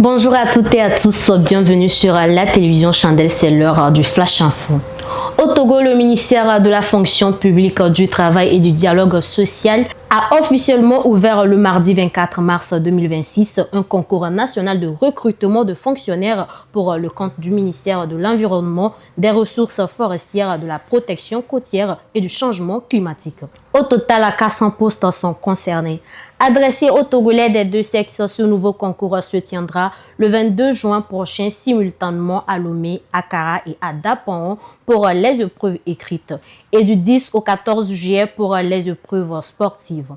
Bonjour à toutes et à tous, bienvenue sur la télévision Chandelle, c'est l'heure du Flash Info. Au Togo, le ministère de la fonction publique, du travail et du dialogue social a officiellement ouvert le mardi 24 mars 2026 un concours national de recrutement de fonctionnaires pour le compte du ministère de l'Environnement, des Ressources forestières, de la protection côtière et du changement climatique. Au total, 400 postes sont concernés. Adressé aux Togolais des deux sexes, ce nouveau concours se tiendra le 22 juin prochain simultanément à Lomé, Akara et à Dapaon pour les épreuves écrites et du 10 au 14 juillet pour les épreuves sportives.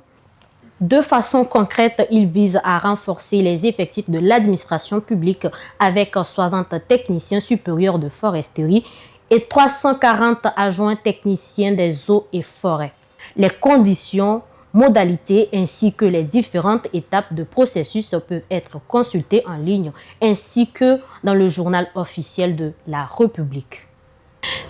De façon concrète, il vise à renforcer les effectifs de l'administration publique avec 60 techniciens supérieurs de foresterie et 340 adjoints techniciens des eaux et forêts. Les conditions, modalités ainsi que les différentes étapes de processus peuvent être consultées en ligne ainsi que dans le journal officiel de la République.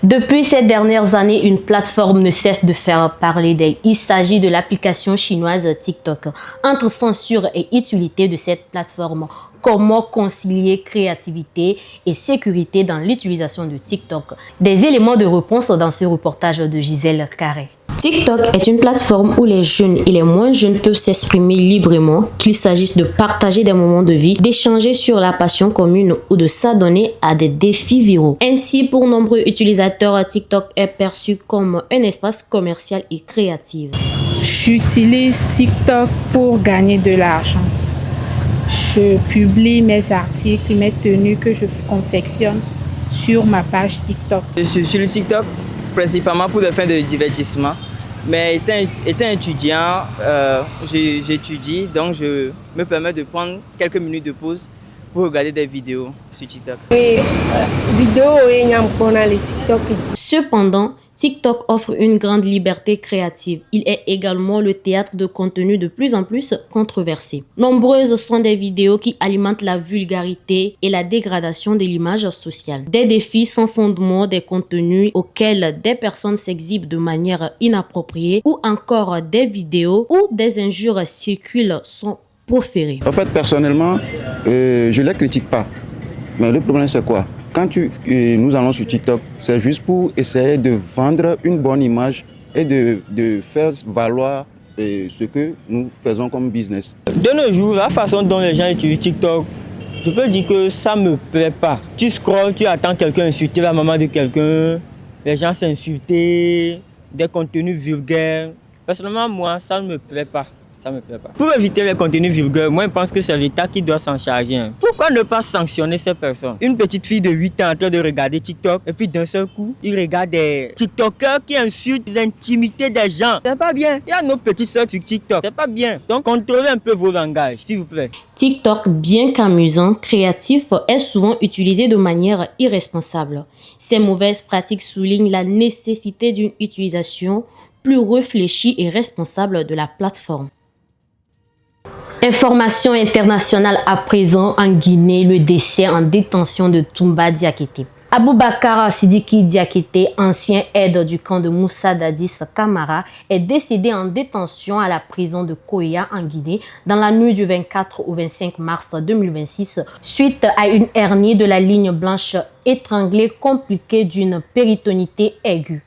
Depuis ces dernières années, une plateforme ne cesse de faire parler d'elle. Il s'agit de l'application chinoise TikTok. Entre censure et utilité de cette plateforme, comment concilier créativité et sécurité dans l'utilisation de TikTok? Des éléments de réponse dans ce reportage de Gisèle Carré. TikTok est une plateforme où les jeunes et les moins jeunes peuvent s'exprimer librement, qu'il s'agisse de partager des moments de vie, d'échanger sur la passion commune ou de s'adonner à des défis viraux. Ainsi, pour nombreux utilisateurs, TikTok est perçu comme un espace commercial et créatif. J'utilise TikTok pour gagner de l'argent. Je publie mes articles, mes tenues que je confectionne sur ma page TikTok. Je suis sur le TikTok principalement pour des fins de divertissement. Mais étant étudiant, j'étudie, donc je me permets de prendre quelques minutes de pause pour regarder des vidéos sur TikTok. Cependant, TikTok offre une grande liberté créative. Il est également le théâtre de contenus de plus en plus controversés. Nombreuses sont des vidéos qui alimentent la vulgarité et la dégradation de l'image sociale. Des défis sans fondement, des contenus auxquels des personnes s'exhibent de manière inappropriée ou encore des vidéos où des injures circulent sont proférées. En fait, personnellement, je ne les critique pas. Mais le problème, c'est quoi? Quand nous allons sur TikTok, c'est juste pour essayer de vendre une bonne image et de faire valoir ce que nous faisons comme business. De nos jours, la façon dont les gens utilisent TikTok, je peux dire que ça ne me plaît pas. Tu scrolles, tu attends quelqu'un insulter la maman de quelqu'un, les gens s'insulter, des contenus vulgaires. Personnellement, moi, ça ne me plaît pas. Ça me plaît pas. Pour éviter les contenus vulgaires, moi je pense que c'est l'État qui doit s'en charger. Pourquoi ne pas sanctionner ces personnes? Une petite fille de 8 ans en train de regarder TikTok et puis d'un seul coup, il regarde des TikTokers qui insultent l'intimité des gens. C'est pas bien. Il y a nos petites soeurs sur TikTok. C'est pas bien. Donc contrôlez un peu vos langages, s'il vous plaît. TikTok, bien qu'amusant, créatif, est souvent utilisé de manière irresponsable. Ces mauvaises pratiques soulignent la nécessité d'une utilisation plus réfléchie et responsable de la plateforme. Information internationale à présent en Guinée, le décès en détention de Toumba Diakité. Aboubakar Sidiki Diakité, ancien aide du camp de Moussa Dadis Camara, est décédé en détention à la prison de Koya en Guinée dans la nuit du 24 au 25 mars 2026 suite à une hernie de la ligne blanche étranglée compliquée d'une péritonité aiguë.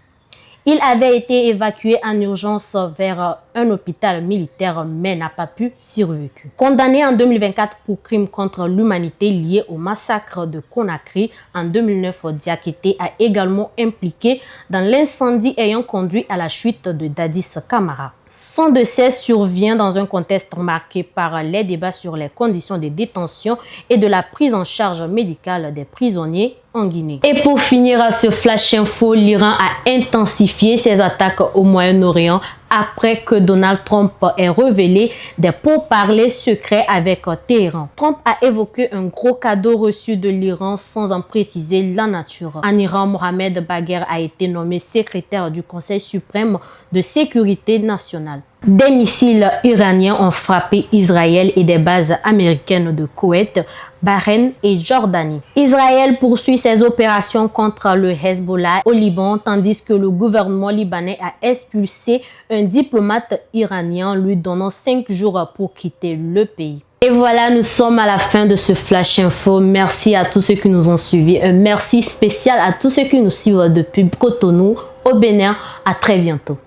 Il avait été évacué en urgence vers un hôpital militaire mais n'a pas pu survivre. Condamné en 2024 pour crimes contre l'humanité liés au massacre de Conakry en 2009, Diakité a également impliqué dans l'incendie ayant conduit à la chute de Dadis Camara. Son décès survient dans un contexte marqué par les débats sur les conditions de détention et de la prise en charge médicale des prisonniers en Guinée. Et pour finir ce flash info, l'Iran a intensifié ses attaques au Moyen-Orient après que Donald Trump ait révélé des pourparlers secrets avec Téhéran. Trump a évoqué un gros cadeau reçu de l'Iran sans en préciser la nature. En Iran, Mohamed Bagher a été nommé secrétaire du Conseil suprême de sécurité nationale. Des missiles iraniens ont frappé Israël et des bases américaines de Koweït, Bahreïn et Jordanie. Israël poursuit ses opérations contre le Hezbollah au Liban, tandis que le gouvernement libanais a expulsé un diplomate iranien, lui donnant 5 jours pour quitter le pays. Et voilà, nous sommes à la fin de ce Flash Info. Merci à tous ceux qui nous ont suivis. Un merci spécial à tous ceux qui nous suivent depuis Cotonou, au Bénin. À très bientôt.